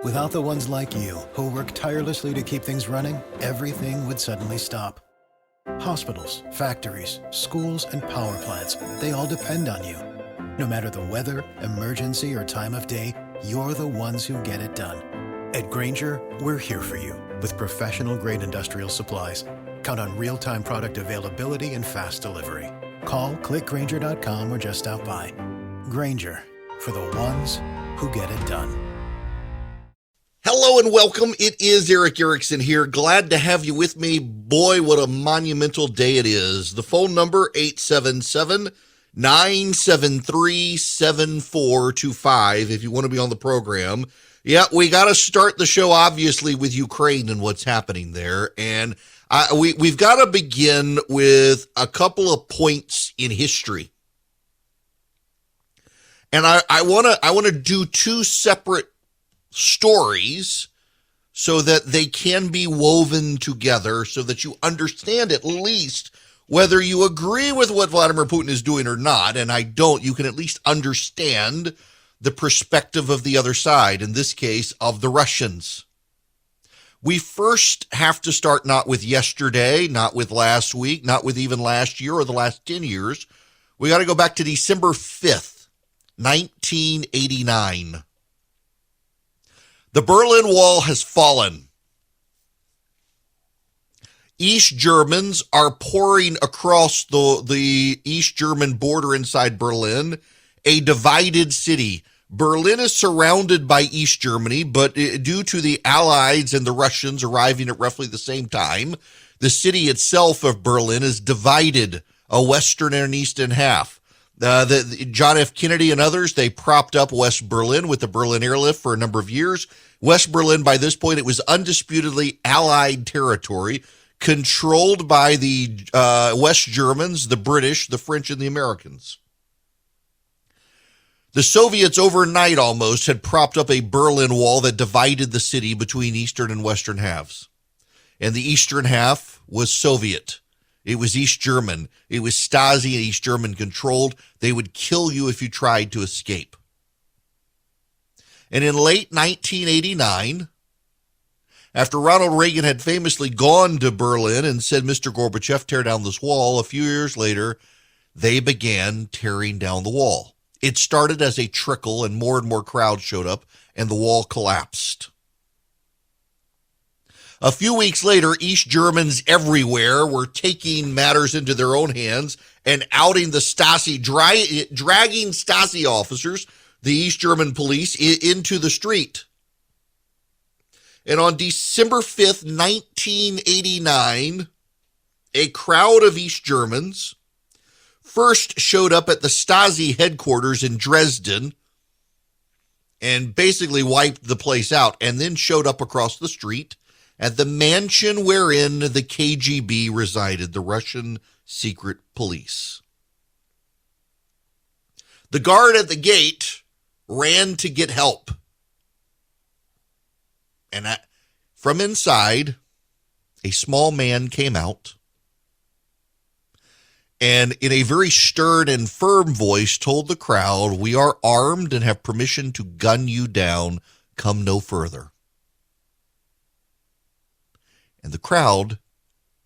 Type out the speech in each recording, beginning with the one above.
Without the ones like you, who work tirelessly to keep things running, everything would suddenly stop. Hospitals, factories, schools, and power plants, they all depend on you. No matter the weather, emergency, or time of day, you're the ones who get it done. At Grainger, we're here for you with professional-grade industrial supplies. Count on real-time product availability and fast delivery. Call, clickgrainger.com, or just stop by. Grainger, for the ones who get it done. Hello and welcome. It is Eric Erickson here. Glad to have you with me. Boy, what a monumental day it is. The phone number, 877-973-7425, if you want to be on the program. Yeah, we got to start the show, obviously, with Ukraine and what's happening there. And we've got to begin with a couple of points in history. And I want to do two separate stories so that they can be woven together so that you understand at least whether you agree with what Vladimir Putin is doing or not. And I don't. You can at least understand the perspective of the other side, in this case, of the Russians. We first have to start not with yesterday, not with last week, not with even last year or the last 10 years. We got to go back to December 5th, 1989. The Berlin Wall has fallen. East Germans are pouring across the East German border inside Berlin, a divided city. Berlin is surrounded by East Germany, but due to the Allies and the Russians arriving at roughly the same time, the city itself of Berlin is divided, a western and an eastern half. John F. Kennedy and others, they propped up West Berlin with the Berlin airlift for a number of years. West Berlin, by this point, it was undisputedly Allied territory, controlled by the West Germans, the British, the French, and the Americans. The Soviets overnight almost had propped up a Berlin Wall that divided the city between eastern and western halves. And the eastern half was Soviet. It was East German. It was Stasi and East German controlled. They would kill you if you tried to escape. And in late 1989, after Ronald Reagan had famously gone to Berlin and said, Mr. Gorbachev, tear down this wall, a few years later, they began tearing down the wall. It started as a trickle and more crowds showed up and the wall collapsed. A few weeks later, East Germans everywhere were taking matters into their own hands and outing the Stasi, dragging Stasi officers, the East German police, into the street. And on December 5th, 1989, a crowd of East Germans first showed up at the Stasi headquarters in Dresden and basically wiped the place out, and then showed up across the street at the mansion wherein the KGB resided, the Russian secret police. The guard at the gate ran to get help. And from inside, a small man came out and in a very stern and firm voice told the crowd, "We are armed and have permission to gun you down. Come no further." And the crowd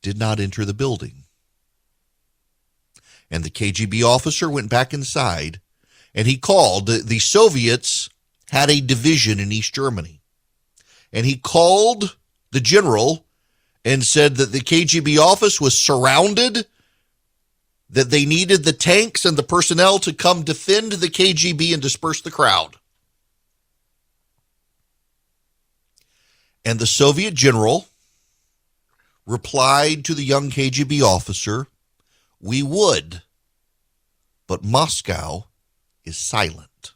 did not enter the building. And the KGB officer went back inside, and he called. The Soviets had a division in East Germany. And he called the general and said that the KGB office was surrounded, that they needed the tanks and the personnel to come defend the KGB and disperse the crowd. And the Soviet general replied to the young KGB officer, "We would, but Moscow is silent."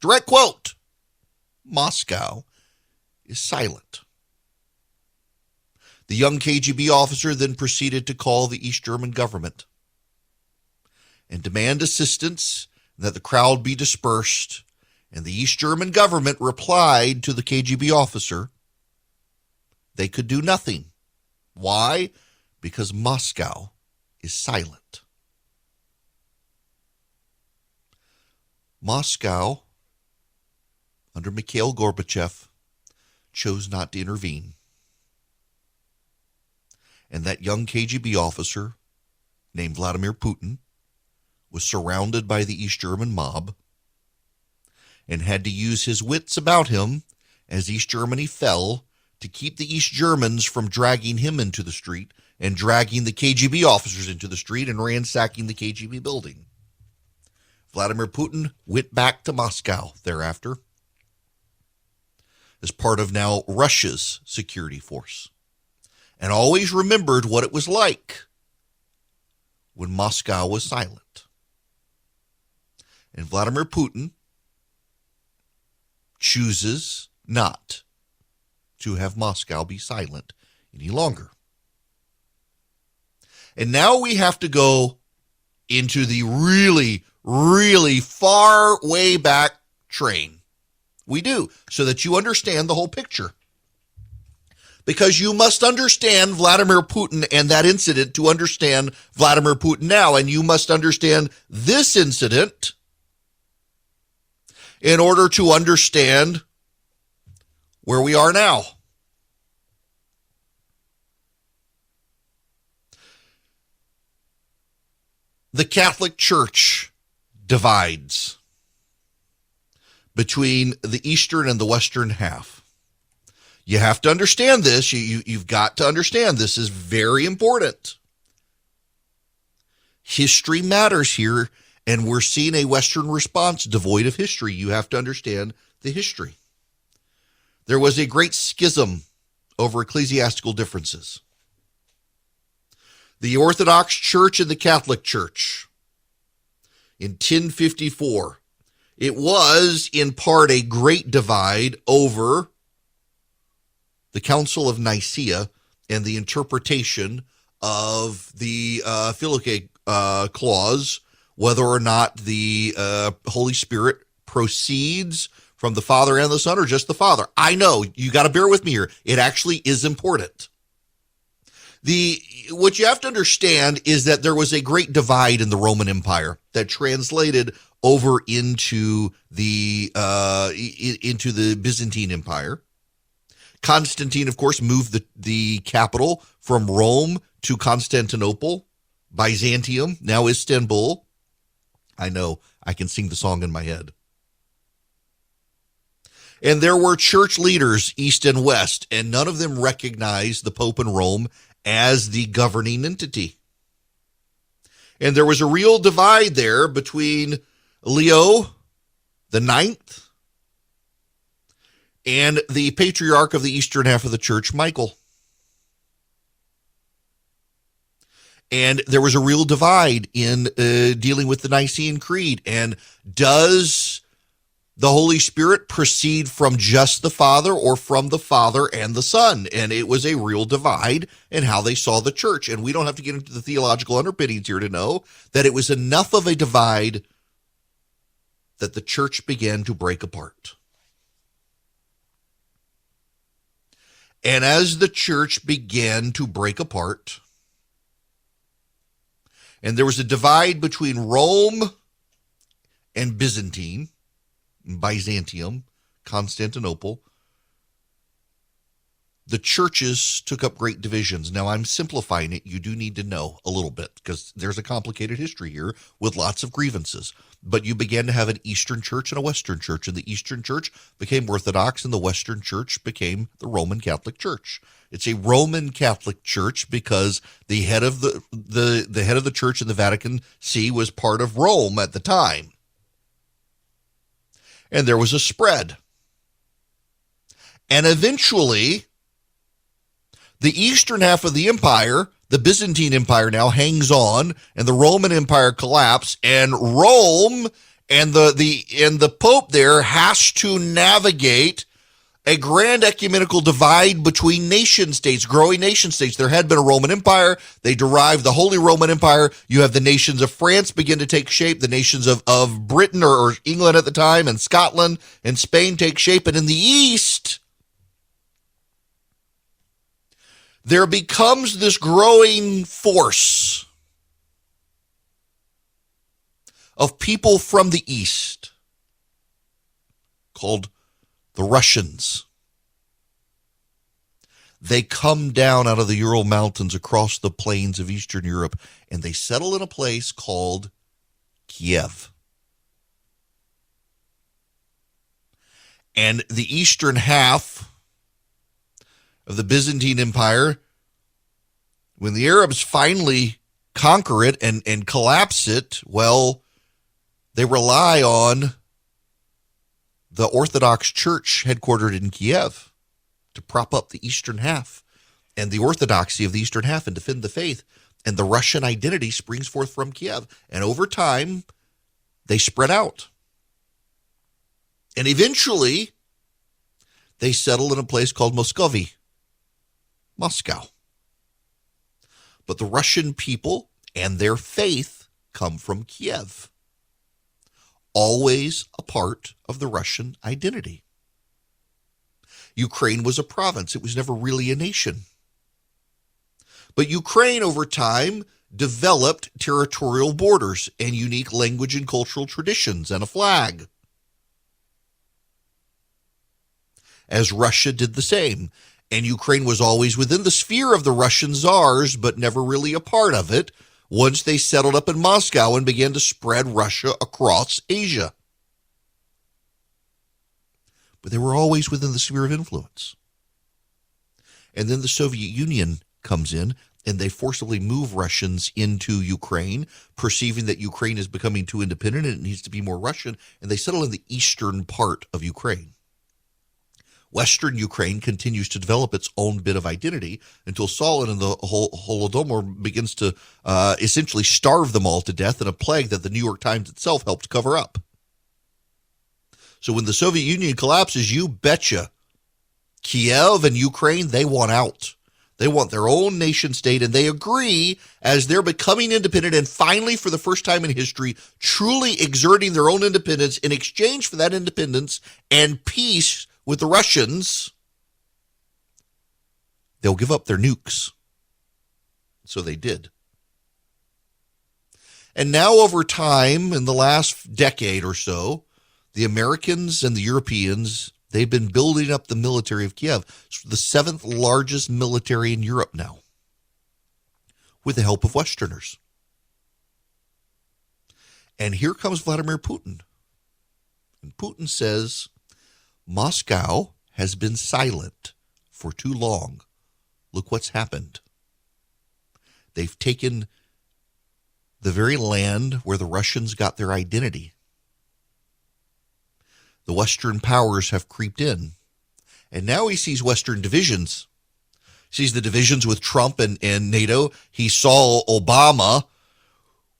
Direct quote, Moscow is silent. The young KGB officer then proceeded to call the East German government and demand assistance and that the crowd be dispersed. And the East German government replied to the KGB officer, they could do nothing. Why? Because Moscow is silent. Moscow under Mikhail Gorbachev, chose not to intervene. And that young KGB officer named Vladimir Putin was surrounded by the East German mob and had to use his wits about him as East Germany fell to keep the East Germans from dragging him into the street and dragging the KGB officers into the street and ransacking the KGB building. Vladimir Putin went back to Moscow thereafter as part of now Russia's security force, and always remembered what it was like when Moscow was silent. And Vladimir Putin chooses not to have Moscow be silent any longer. And now we have to go into the really, really far way back train. We do, so that you understand the whole picture. Because you must understand Vladimir Putin and that incident to understand Vladimir Putin now. And you must understand this incident in order to understand where we are now. The Catholic Church divides between the eastern and the western half. You have to understand this. You've got to understand this is very important. History matters here, and we're seeing a Western response devoid of history. You have to understand the history. There was a great schism over ecclesiastical differences. The Orthodox Church and the Catholic Church in 1054. It was in part a great divide over the Council of Nicaea and the interpretation of the Filioque clause, whether or not the Holy Spirit proceeds from the Father and the Son or just the Father. I know, you got to bear with me here. It actually is important. What you have to understand is that there was a great divide in the Roman Empire that translated over into the Byzantine Empire. Constantine, of course, moved the capital from Rome to Constantinople, Byzantium, now Istanbul. I know, I can sing the song in my head. And there were church leaders, east and west, and none of them recognized the Pope in Rome as the governing entity. And there was a real divide there between Leo the Ninth and the patriarch of the eastern half of the church, Michael. And there was a real divide in dealing with the Nicene Creed. And does the Holy Spirit proceed from just the Father or from the Father and the Son? And it was a real divide in how they saw the church. And we don't have to get into the theological underpinnings here to know that it was enough of a divide that the church began to break apart. And as the church began to break apart, and there was a divide between Rome and Byzantine, Byzantium, Constantinople, the churches took up great divisions. Now, I'm simplifying it. You do need to know a little bit because there's a complicated history here with lots of grievances. But you began to have an Eastern church and a Western church, and the Eastern church became Orthodox, and the Western church became the Roman Catholic Church. It's a Roman Catholic Church because the head of the head of the church in the Vatican See was part of Rome at the time. And there was a spread. And eventually, the eastern half of the empire, the Byzantine Empire now hangs on, and the Roman Empire collapsed, and Rome and the Pope there has to navigate a grand ecumenical divide between nation states, growing nation states. There had been a Roman Empire. They derived the Holy Roman Empire. You have the nations of France begin to take shape. The nations of Britain or England at the time and Scotland and Spain take shape. And in the East, there becomes this growing force of people from the East called the Russians. They come down out of the Ural Mountains across the plains of Eastern Europe, and they settle in a place called Kiev. And the eastern half of the Byzantine Empire, when the Arabs finally conquer it and collapse it, well, they rely on the Orthodox Church headquartered in Kiev to prop up the eastern half and the orthodoxy of the eastern half and defend the faith. And the Russian identity springs forth from Kiev. And over time, they spread out. And eventually, they settled in a place called Muscovy, Moscow. But the Russian people and their faith come from Kiev, always a part of the Russian identity. Ukraine was a province. It was never really a nation. But Ukraine, over time, developed territorial borders and unique language and cultural traditions and a flag, as Russia did the same. And Ukraine was always within the sphere of the Russian czars, but never really a part of it once they settled up in Moscow and began to spread Russia across Asia. But they were always within the sphere of influence. And then the Soviet Union comes in, and they forcibly move Russians into Ukraine, perceiving that Ukraine is becoming too independent and it needs to be more Russian, and they settle in the eastern part of Ukraine. Western Ukraine continues to develop its own bit of identity until Stalin and the Holodomor begins to essentially starve them all to death in a plague that the New York Times itself helped cover up. So when the Soviet Union collapses, you betcha, Kiev and Ukraine, they want out. They want their own nation state, and they agree as they're becoming independent and finally, for the first time in history, truly exerting their own independence in exchange for that independence and peace with the Russians, they'll give up their nukes. So they did. And now over time, in the last decade or so, the Americans and the Europeans, they've been building up the military of Kiev. It's the seventh largest military in Europe now, with the help of Westerners. And here comes Vladimir Putin. And Putin says, Moscow has been silent for too long. Look what's happened. They've taken the very land where the Russians got their identity. The Western powers have creeped in. And now he sees Western divisions. He sees the divisions with Trump and NATO. He saw Obama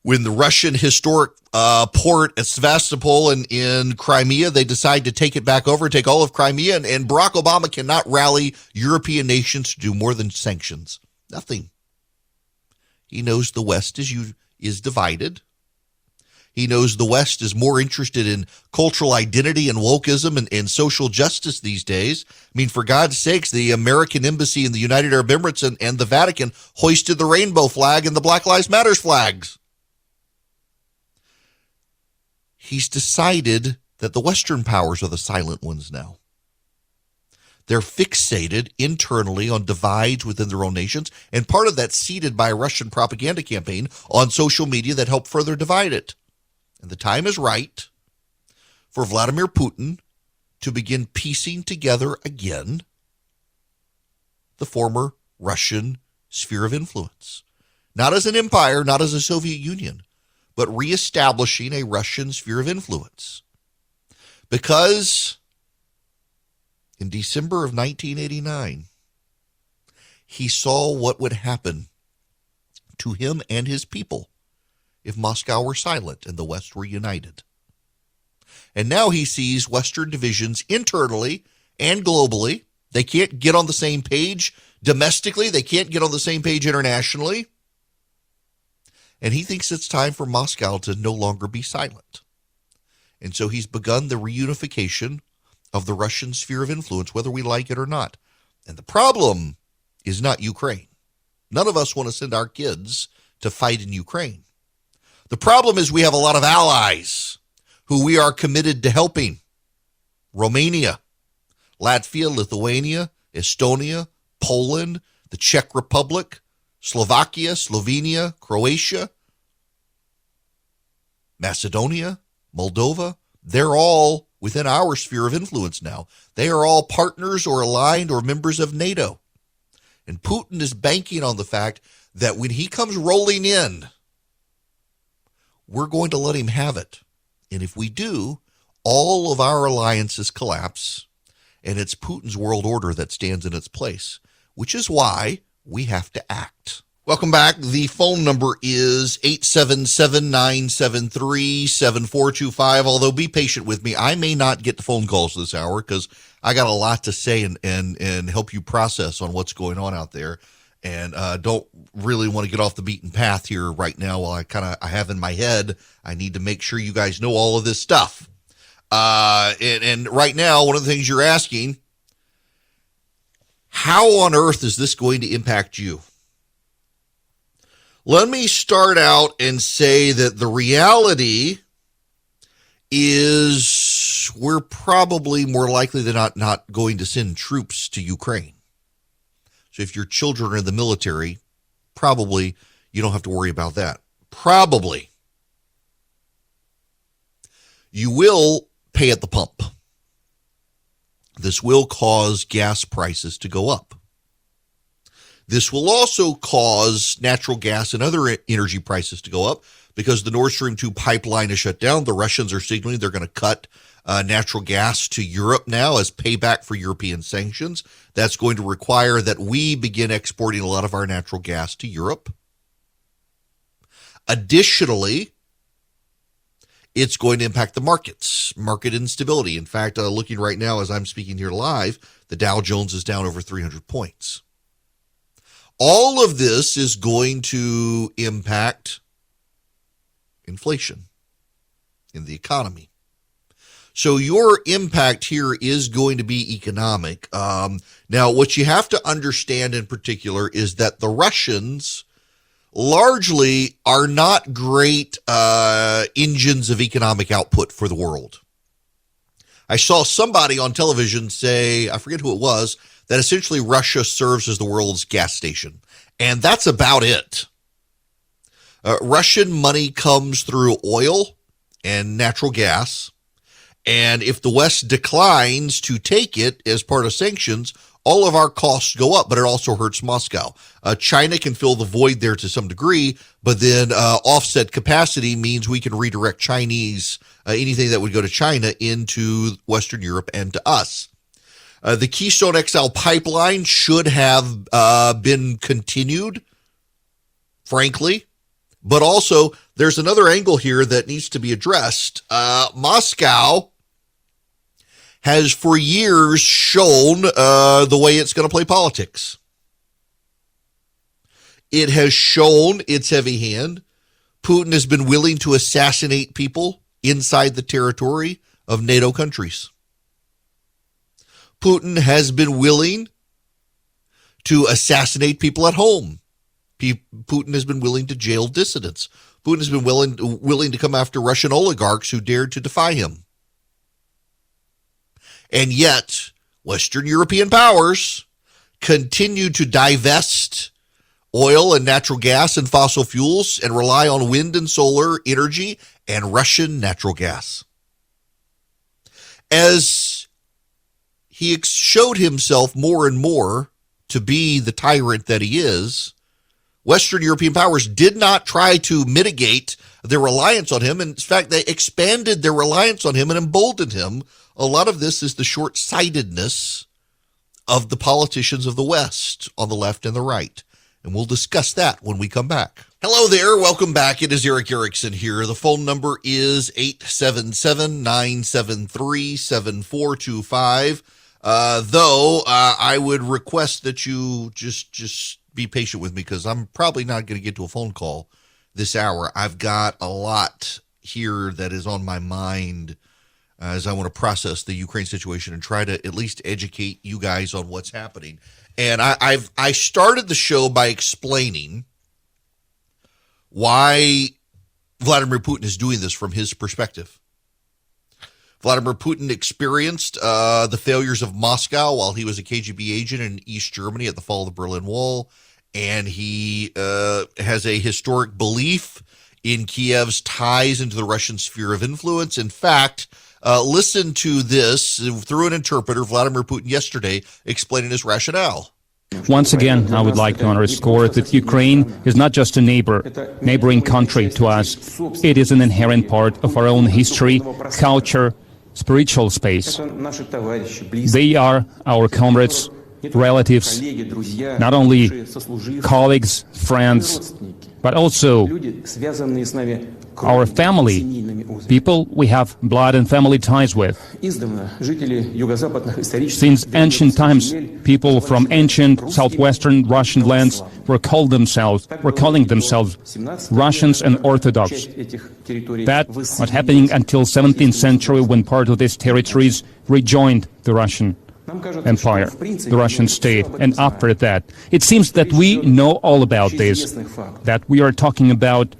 when the Russian historic port at Sevastopol in Crimea, they decide to take it back over, take all of Crimea, and Barack Obama cannot rally European nations to do more than sanctions. Nothing. He knows the West is divided. He knows the West is more interested in cultural identity and wokeism and social justice these days. I mean, for God's sakes, the American embassy in the United Arab Emirates and the Vatican hoisted the rainbow flag and the Black Lives Matter flags. He's decided that the Western powers are the silent ones now. They're fixated internally on divides within their own nations, and part of that's seeded by a Russian propaganda campaign on social media that help further divide it. And the time is right for Vladimir Putin to begin piecing together again the former Russian sphere of influence. Not as an empire, not as a Soviet Union, but reestablishing a Russian sphere of influence. Because in December of 1989, he saw what would happen to him and his people if Moscow were silent and the West were united. And now he sees Western divisions internally and globally. They can't get on the same page domestically. They can't get on the same page internationally. And he thinks it's time for Moscow to no longer be silent. And so he's begun the reunification of the Russian sphere of influence, whether we like it or not. And the problem is not Ukraine. None of us want to send our kids to fight in Ukraine. The problem is we have a lot of allies who we are committed to helping. Romania, Latvia, Lithuania, Estonia, Poland, the Czech Republic, Slovakia, Slovenia, Croatia, Macedonia, Moldova. They're all within our sphere of influence now. They are all partners or aligned or members of NATO. And Putin is banking on the fact that when he comes rolling in, we're going to let him have it. And if we do, all of our alliances collapse, and it's Putin's world order that stands in its place, which is why we have to act. Welcome back. The phone number is 877-973-7425. Although be patient with me. I may not get the phone calls this hour because I got a lot to say and help you process on what's going on out there. And don't really want to get off the beaten path here right now while I have in my head, I need to make sure you guys know all of this stuff. And right now, one of the things you're asking, how on earth is this going to impact you? Let me start out and say that the reality is we're probably more likely than not going to send troops to Ukraine. So if your children are in the military, probably you don't have to worry about that. Probably. You will pay at the pump. This will cause gas prices to go up. This will also cause natural gas and other energy prices to go up because the Nord Stream 2 pipeline is shut down. The Russians are signaling they're going to cut natural gas to Europe now as payback for European sanctions. That's going to require that we begin exporting a lot of our natural gas to Europe. Additionally, it's going to impact the markets, market instability. In fact, looking right now as I'm speaking here live, the Dow Jones is down over 300 points. All of this is going to impact inflation in the economy. So your impact here is going to be economic. Now, what you have to understand in particular is that the Russians largely are not great engines of economic output for the world. I saw somebody on television say, I forget who it was, that essentially Russia serves as the world's gas station. And that's about it. Russian money comes through oil and natural gas. And if the West declines to take it as part of sanctions, all of our costs go up, but it also hurts Moscow. China can fill the void there to some degree, but then offset capacity means we can redirect Chinese, anything that would go to China into Western Europe and to us. The Keystone XL pipeline should have been continued, frankly, but also there's another angle here that needs to be addressed. Moscow has for years shown the way it's going to play politics. It has shown its heavy hand. Putin has been willing to assassinate people inside the territory of NATO countries. Putin has been willing to assassinate people at home. Putin has been willing to jail dissidents. Putin has been willing to come after Russian oligarchs who dared to defy him. And yet, Western European powers continue to divest oil and natural gas and fossil fuels and rely on wind and solar energy and Russian natural gas. As he showed himself more and more to be the tyrant that he is, Western European powers did not try to mitigate their reliance on him. In fact, they expanded their reliance on him and emboldened him. A lot of this is the short-sightedness of the politicians of the West on the left and the right. And we'll discuss that when we come back. Hello there. Welcome back. It is Eric Erickson here. The phone number is 877-973-7425. Though I would request that you just be patient with me because I'm probably not going to get to a phone call this hour. I've got a lot here that is on my mind as I want to process the Ukraine situation and try to at least educate you guys on what's happening. And I started the show by explaining why Vladimir Putin is doing this from his perspective. Vladimir Putin experienced the failures of Moscow while he was a KGB agent in East Germany at the fall of the Berlin Wall, and he has a historic belief in Kiev's ties into the Russian sphere of influence. In fact, listen to this through an interpreter, Vladimir Putin yesterday explaining his rationale. Once again, I would like to underscore that Ukraine is not just a neighboring country to us. It is an inherent part of our own history, culture, spiritual space. They are our comrades, relatives, not only colleagues, friends, but also our family, people we have blood and family ties with. Since ancient times, people from ancient southwestern Russian lands were calling themselves Russians and Orthodox. That was happening until 17th century, when part of these territories rejoined the Russian Empire, the Russian state, and after that, it seems that we know all about this, that we are talking about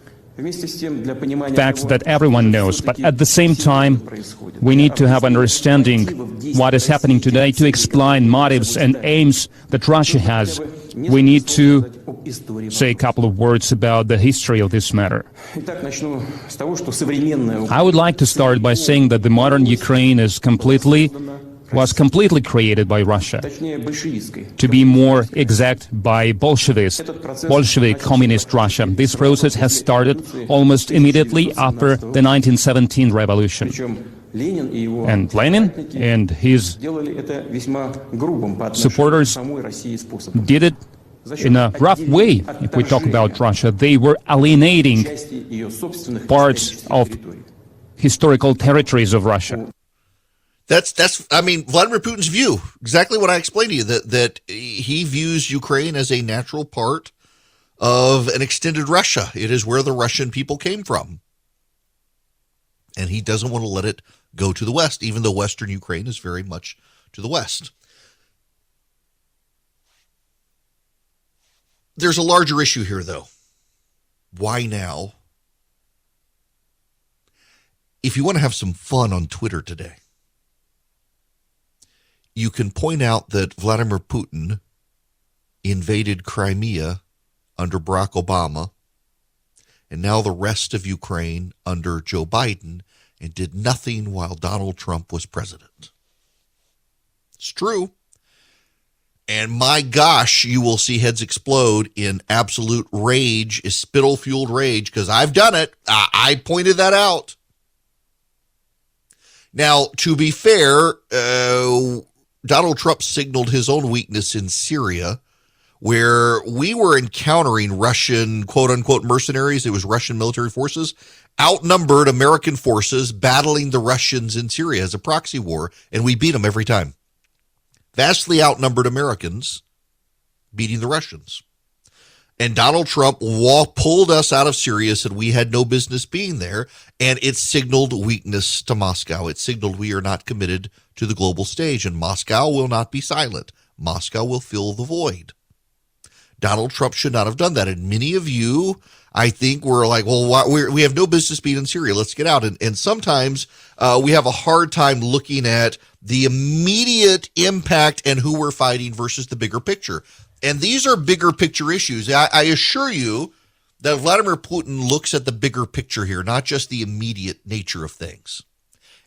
facts that everyone knows, but at the same time, we need to have understanding what is happening today to explain motives and aims that Russia has. We need to say a couple of words about the history of this matter. I would like to start by saying that the modern Ukraine was completely created by Russia. To be more exact, by Bolshevik communist Russia. This process has started almost immediately after the 1917 revolution. And Lenin and his supporters did it in a rough way. If we talk about Russia, they were alienating parts of historical territories of Russia. That's Vladimir Putin's view. Exactly what I explained to you, that he views Ukraine as a natural part of an extended Russia. It is where the Russian people came from. And he doesn't want to let it go to the West, even though Western Ukraine is very much to the West. There's a larger issue here, though. Why now? If you want to have some fun on Twitter today, you can point out that Vladimir Putin invaded Crimea under Barack Obama, and now the rest of Ukraine under Joe Biden, and did nothing while Donald Trump was president. It's true. And my gosh, you will see heads explode in absolute rage, spittle-fueled rage, because I've done it. I pointed that out. Now, to be fair, Donald Trump signaled his own weakness in Syria, where we were encountering Russian, quote-unquote, mercenaries. It was Russian military forces, outnumbered American forces battling the Russians in Syria as a proxy war, and we beat them every time. Vastly outnumbered Americans beating the Russians. And Donald Trump pulled us out of Syria, said we had no business being there, and it signaled weakness to Moscow. It signaled we are not committed to the global stage, and Moscow will not be silent. Moscow will fill the void. Donald Trump should not have done that. And many of you, I think, were like, well, we have no business being in Syria. Let's get out. And sometimes we have a hard time looking at the immediate impact and who we're fighting versus the bigger picture. And these are bigger picture issues. I assure you that Vladimir Putin looks at the bigger picture here, not just the immediate nature of things.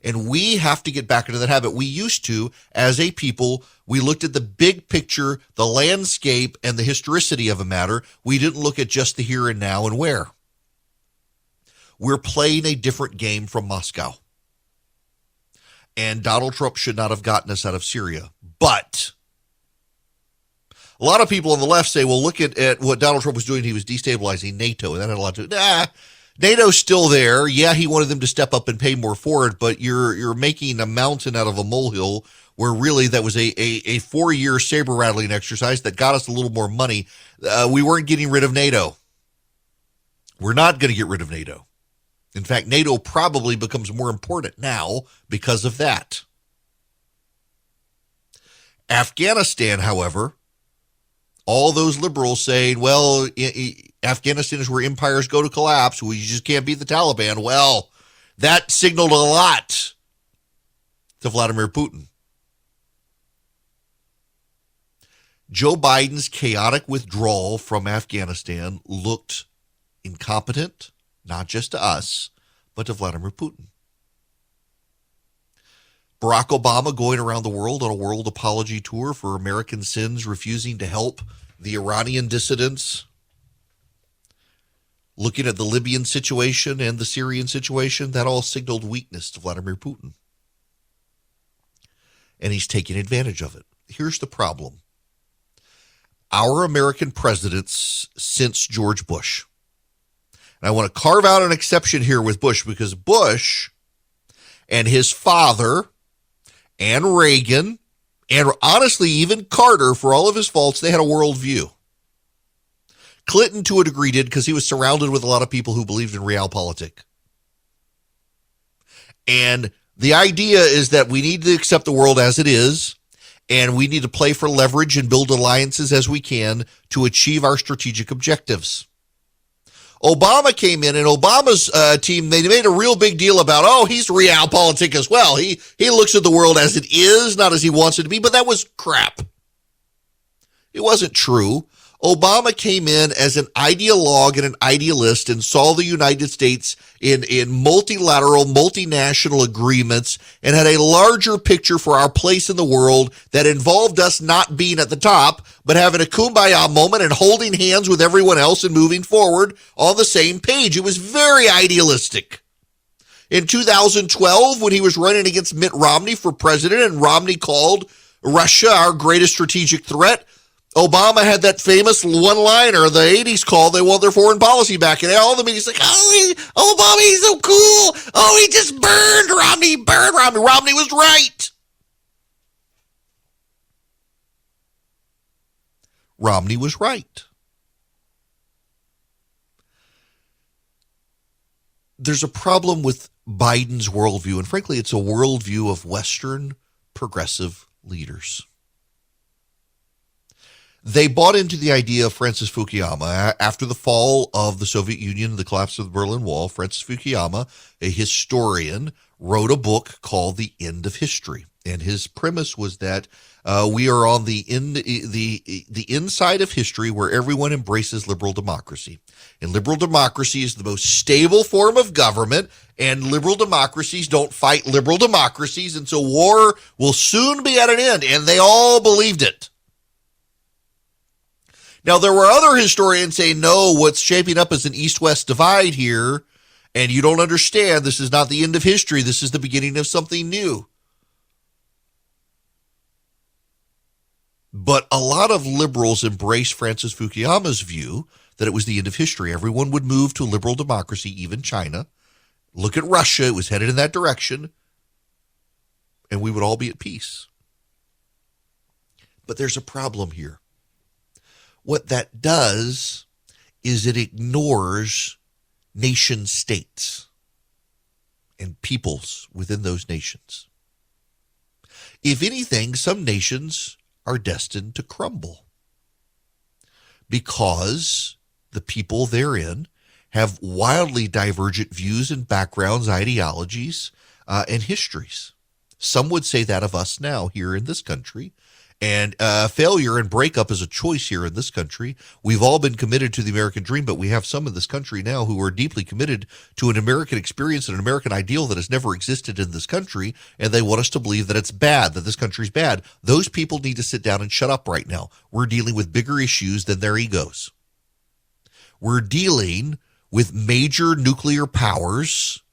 And we have to get back into that habit. We used to, as a people, we looked at the big picture, the landscape, and the historicity of a matter. We didn't look at just the here and now and where. We're playing a different game from Moscow. And Donald Trump should not have gotten us out of Syria. But a lot of people on the left say, well, look at what Donald Trump was doing. He was destabilizing NATO, and that had a lot to do. NATO's still there. Yeah, he wanted them to step up and pay more for it, but you're making a mountain out of a molehill, where really that was a 4-year saber-rattling exercise that got us a little more money. We weren't getting rid of NATO. We're not going to get rid of NATO. In fact, NATO probably becomes more important now because of that. Afghanistan, however, all those liberals saying, well, Afghanistan is where empires go to collapse. We just can't beat the Taliban. Well, that signaled a lot to Vladimir Putin. Joe Biden's chaotic withdrawal from Afghanistan looked incompetent, not just to us, but to Vladimir Putin. Barack Obama going around the world on a world apology tour for American sins, refusing to help the Iranian dissidents, looking at the Libyan situation and the Syrian situation, that all signaled weakness to Vladimir Putin. And he's taking advantage of it. Here's the problem. Our American presidents since George Bush, and I want to carve out an exception here with Bush, because Bush and his father and Reagan, and honestly even Carter, for all of his faults, they had a worldview. Clinton, to a degree, did, because he was surrounded with a lot of people who believed in realpolitik. And the idea is that we need to accept the world as it is, and we need to play for leverage and build alliances as we can to achieve our strategic objectives. Obama came in, and Obama's team, they made a real big deal about, oh, he's realpolitik as well. He looks at the world as it is, not as he wants it to be, but that was crap. It wasn't true. Obama came in as an ideologue and an idealist and saw the United States in multilateral, multinational agreements and had a larger picture for our place in the world that involved us not being at the top, but having a kumbaya moment and holding hands with everyone else and moving forward on the same page. It was very idealistic. In 2012, when he was running against Mitt Romney for president and Romney called Russia our greatest strategic threat, Obama had that famous one-liner, the 80s call, they want their foreign policy back. And all the media's like, Obama, he's so cool. Oh, he just burned Romney. Romney was right. Romney was right. There's a problem with Biden's worldview, and frankly, it's a worldview of Western progressive leaders. They bought into the idea of Francis Fukuyama. After the fall of the Soviet Union and the collapse of the Berlin Wall, Francis Fukuyama, a historian, wrote a book called The End of History. And his premise was that we are on the inside of history where everyone embraces liberal democracy. And liberal democracy is the most stable form of government, and liberal democracies don't fight liberal democracies, and so war will soon be at an end. And they all believed it. Now, there were other historians saying, no, what's shaping up is an east-west divide here, and you don't understand. This is not the end of history. This is the beginning of something new. But a lot of liberals embraced Francis Fukuyama's view that it was the end of history. Everyone would move to liberal democracy, even China. Look at Russia. It was headed in that direction, and we would all be at peace. But there's a problem here. What that does is it ignores nation states and peoples within those nations. If anything, some nations are destined to crumble because the people therein have wildly divergent views and backgrounds, ideologies, and histories. Some would say that of us now here in this country. And failure and breakup is a choice here in this country. We've all been committed to the American dream, but we have some in this country now who are deeply committed to an American experience and an American ideal that has never existed in this country, and they want us to believe that it's bad, that this country's bad. Those people need to sit down and shut up right now. We're dealing with bigger issues than their egos. We're dealing with major nuclear powers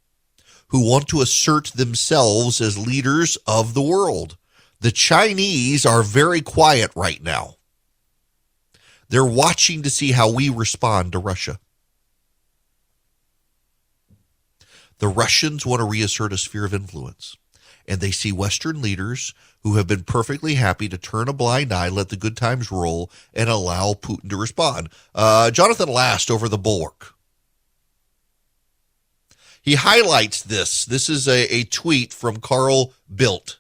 who want to assert themselves as leaders of the world. The Chinese are very quiet right now. They're watching to see how we respond to Russia. The Russians want to reassert a sphere of influence, and they see Western leaders who have been perfectly happy to turn a blind eye, let the good times roll, and allow Putin to respond. Jonathan Last over the Bulwark. He highlights this. This is a tweet from Carl Bildt.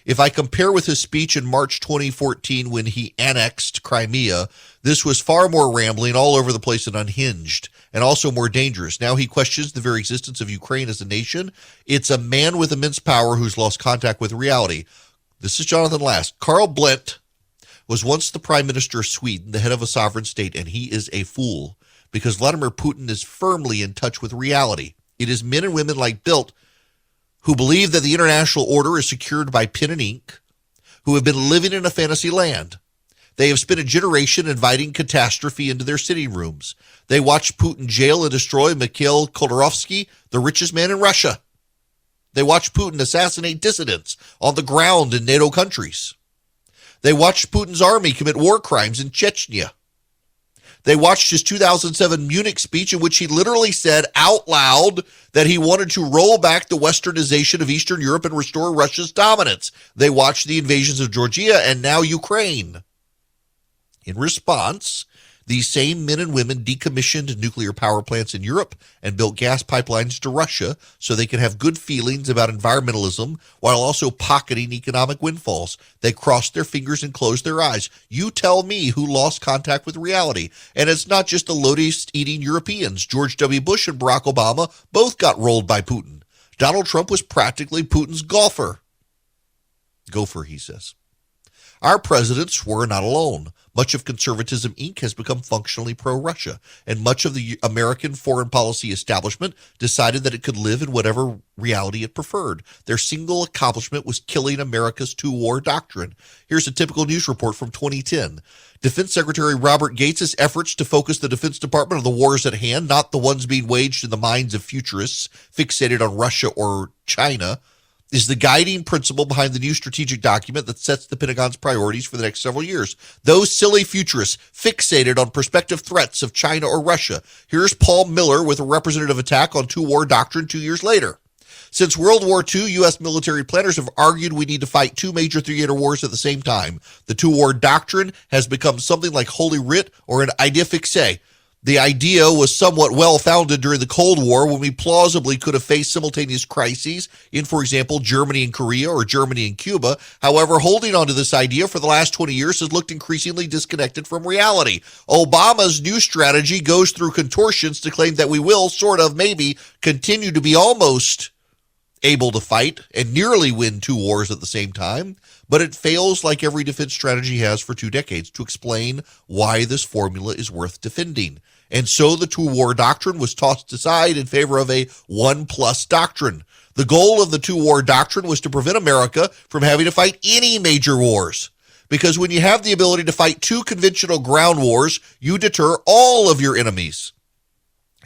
If I compare with his speech in March 2014 when he annexed Crimea, this was far more rambling, all over the place and unhinged, and also more dangerous. Now he questions the very existence of Ukraine as a nation. It's a man with immense power who's lost contact with reality. This is Jonathan Last. Carl Bildt was once the prime minister of Sweden, the head of a sovereign state, and he is a fool because Vladimir Putin is firmly in touch with reality. It is men and women like Bildt who believe that the international order is secured by pen and ink, who have been living in a fantasy land. They have spent a generation inviting catastrophe into their sitting rooms. They watched Putin jail and destroy Mikhail Khodorkovsky, the richest man in Russia. They watched Putin assassinate dissidents on the ground in NATO countries. They watched Putin's army commit war crimes in Chechnya. They watched his 2007 Munich speech in which he literally said out loud that he wanted to roll back the westernization of Eastern Europe and restore Russia's dominance. They watched the invasions of Georgia and now Ukraine. In response, these same men and women decommissioned nuclear power plants in Europe and built gas pipelines to Russia so they could have good feelings about environmentalism while also pocketing economic windfalls. They crossed their fingers and closed their eyes. You tell me who lost contact with reality. And it's not just the lotus-eating Europeans. George W. Bush and Barack Obama both got rolled by Putin. Donald Trump was practically Putin's gopher, he says. Our presidents were not alone. Much of Conservatism, Inc. has become functionally pro-Russia, and much of the American foreign policy establishment decided that it could live in whatever reality it preferred. Their single accomplishment was killing America's two-war doctrine. Here's a typical news report from 2010. Defense Secretary Robert Gates' efforts to focus the Defense Department on the wars at hand, not the ones being waged in the minds of futurists fixated on Russia or China, is the guiding principle behind the new strategic document that sets the Pentagon's priorities for the next several years. Those silly futurists fixated on prospective threats of China or Russia. Here's Paul Miller with a representative attack on two-war doctrine 2 years later. Since World War II, U.S. military planners have argued we need to fight two major theater wars at the same time. The two-war doctrine has become something like Holy Writ or an idea fixe. The idea was somewhat well-founded during the Cold War when we plausibly could have faced simultaneous crises in, for example, Germany and Korea or Germany and Cuba. However, holding on to this idea for the last 20 years has looked increasingly disconnected from reality. Obama's new strategy goes through contortions to claim that we will, sort of, maybe, continue to be almost able to fight and nearly win two wars at the same time, but it fails like every defense strategy has for 2 decades to explain why this formula is worth defending. And so the two-war doctrine was tossed aside in favor of a one-plus doctrine. The goal of the two-war doctrine was to prevent America from having to fight any major wars. Because when you have the ability to fight 2 conventional ground wars, you deter all of your enemies.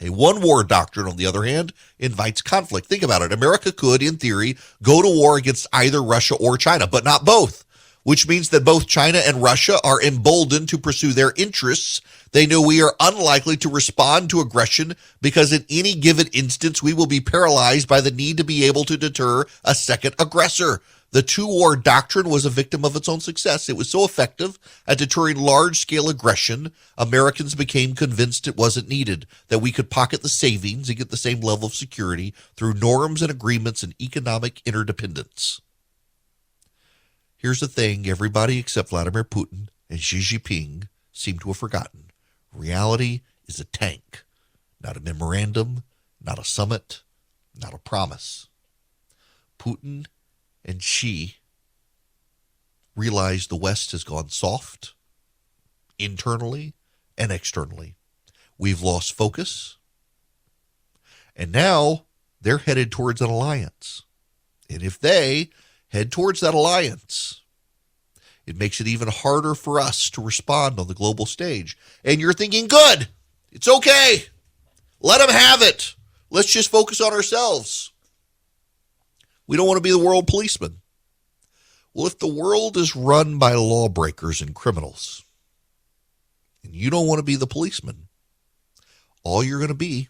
A one-war doctrine, on the other hand, invites conflict. Think about it. America could, in theory, go to war against either Russia or China, but not both, which means that both China and Russia are emboldened to pursue their interests. They know we are unlikely to respond to aggression because in any given instance, we will be paralyzed by the need to be able to deter a second aggressor. The two-war doctrine was a victim of its own success. It was so effective at deterring large-scale aggression, Americans became convinced it wasn't needed, that we could pocket the savings and get the same level of security through norms and agreements and economic interdependence. Here's the thing everybody except Vladimir Putin and Xi Jinping seem to have forgotten. Reality is a tank, not a memorandum, not a summit, not a promise. Putin and Xi realize the West has gone soft, internally and externally. We've lost focus, and now they're headed towards an alliance. And if they head towards that alliance, it makes it even harder for us to respond on the global stage. And you're thinking, good, it's okay. Let them have it. Let's just focus on ourselves. We don't want to be the world policeman. Well, if the world is run by lawbreakers and criminals, and you don't want to be the policeman, all you're going to be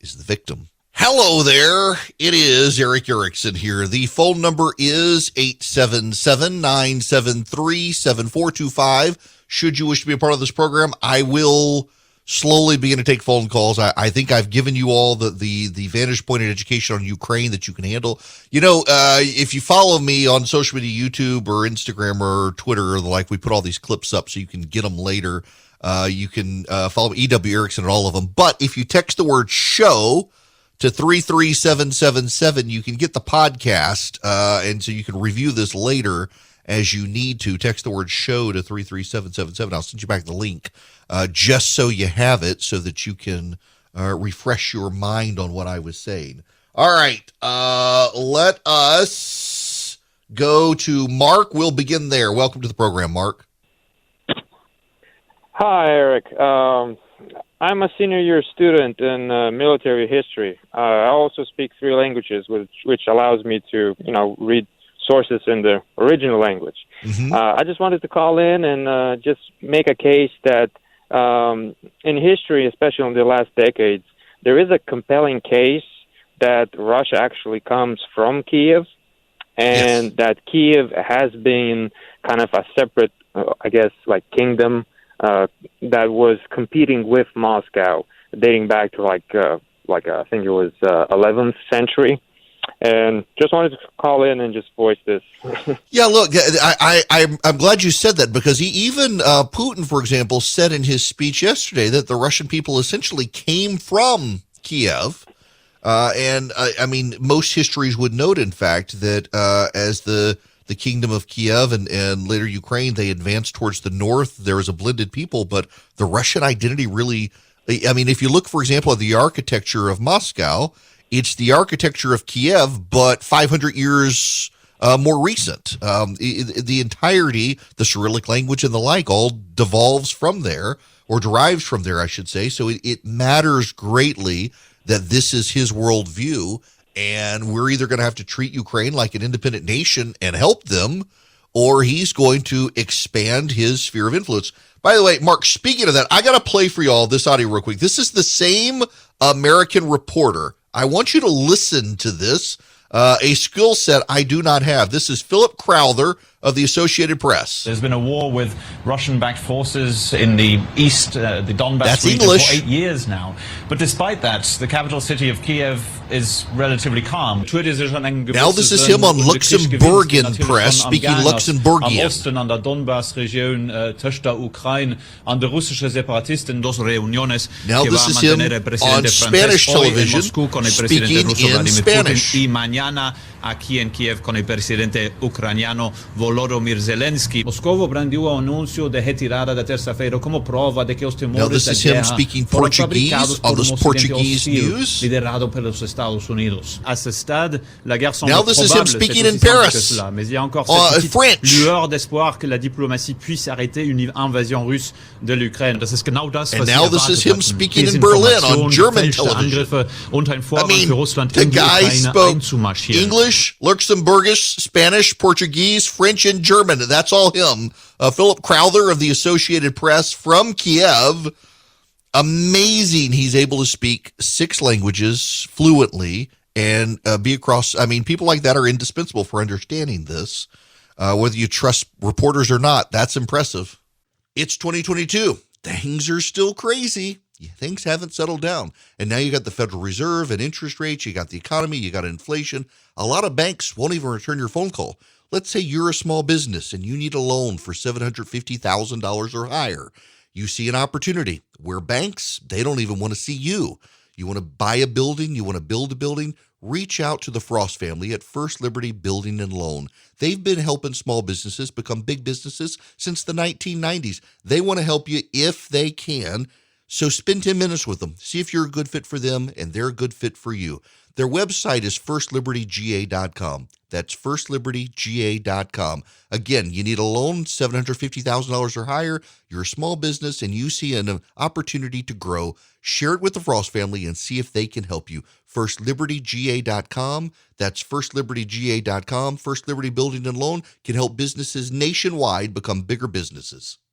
is the victim. Hello there. It is Eric Erickson here. The phone number is 877-973-7425. Should you wish to be a part of this program, I will slowly begin to take phone calls. I think I've given you all the vantage point and education on Ukraine that you can handle. If you follow me on social media, YouTube or Instagram or Twitter or the like, we put all these clips up so you can get them later. You can follow E.W. Erickson and all of them. But if you text the word show to 33777, you can get the podcast, and so you can review this later as you need to. Text the word show to 33777. I'll send you back the link just so you have it so that you can refresh your mind on what I was saying. All right, let us go to Mark. We'll begin there. Welcome to the program, Mark. Hi, Eric. I'm a senior year student in military history. I also speak 3 languages, which allows me to, read sources in the original language. Mm-hmm. I just wanted to call in and just make a case that in history, especially in the last decades, there is a compelling case that Russia actually comes from Kiev, and that Kiev has been kind of a separate, kingdom that was competing with Moscow, dating back to I think it was 11th century. And just wanted to call in and just voice this. Yeah, look, I'm glad you said that, because even Putin, for example, said in his speech yesterday that the Russian people essentially came from Kiev. Most histories would note, in fact, that as the kingdom of Kiev and later Ukraine, they advanced towards the north. There was a blended people, but the Russian identity really, if you look, for example, at the architecture of Moscow, it's the architecture of Kiev, but 500 years more recent. The entirety, the Cyrillic language and the like, all devolves from there, or derives from there, I should say. So it matters greatly that this is his worldview, and we're either going to have to treat Ukraine like an independent nation and help them, or he's going to expand his sphere of influence. By the way, Mark, speaking of that, I got to play for you all this audio real quick. This is the same American reporter. I want you to listen to this, a skill set I do not have. This is Philip Crowther of the Associated Press. There's been a war with Russian-backed forces in the east, the Donbass region English. for 8 years now. But despite that, the capital city of Kiev is relatively calm. Now this is him on Luxembourgian press, speaking Luxembourgian. Am Osten, an der Donbass-Region, Töchter Ukraine, an der russische Separatisten dos Reuniones. Now this is him on Spanish television, speaking in Spanish. Y mañana aquí en Kiev con el presidente ucraniano Volodymyr Zelensky. Moscovo brandiu o anúncio de retirada da terça-feira como prova de que os temores da guerra foram fabricados por Portuguese news liderado pelos Estados Unidos. À ce stade, la guerre semble probable, c'est aussi simple que cela, mais il y a encore cette petite lueur d'espoir que la diplomatie puisse arrêter une invasion russe de l'Ukraine. Das ist genau das, was now this is him speaking in Berlin on German television. Und ein Vorwand für Russland the in die guy Ukraine spoke einzumarschieren. English, Luxembourgish, Spanish, Portuguese, French, and German. That's all him. Philip Crowther of the Associated Press from Kiev. Amazing. He's able to speak 6 languages fluently and be across. People like that are indispensable for understanding this. Whether you trust reporters or not, that's impressive. It's 2022. Things are still crazy. Things haven't settled down. And now you got the Federal Reserve and interest rates. You got the economy. You got inflation. A lot of banks won't even return your phone call. Let's say you're a small business and you need a loan for $750,000 or higher. You see an opportunity where banks, they don't even want to see you. You want to buy a building, you want to build a building, reach out to the Frost family at First Liberty Building and Loan. They've been helping small businesses become big businesses since the 1990s. They want to help you if they can. So spend 10 minutes with them. See if you're a good fit for them and they're a good fit for you. Their website is firstlibertyga.com. That's firstlibertyga.com. Again, you need a loan, $750,000 or higher. You're a small business and you see an opportunity to grow. Share it with the Frost family and see if they can help you. Firstlibertyga.com. That's firstlibertyga.com. First Liberty Building and Loan can help businesses nationwide become bigger businesses.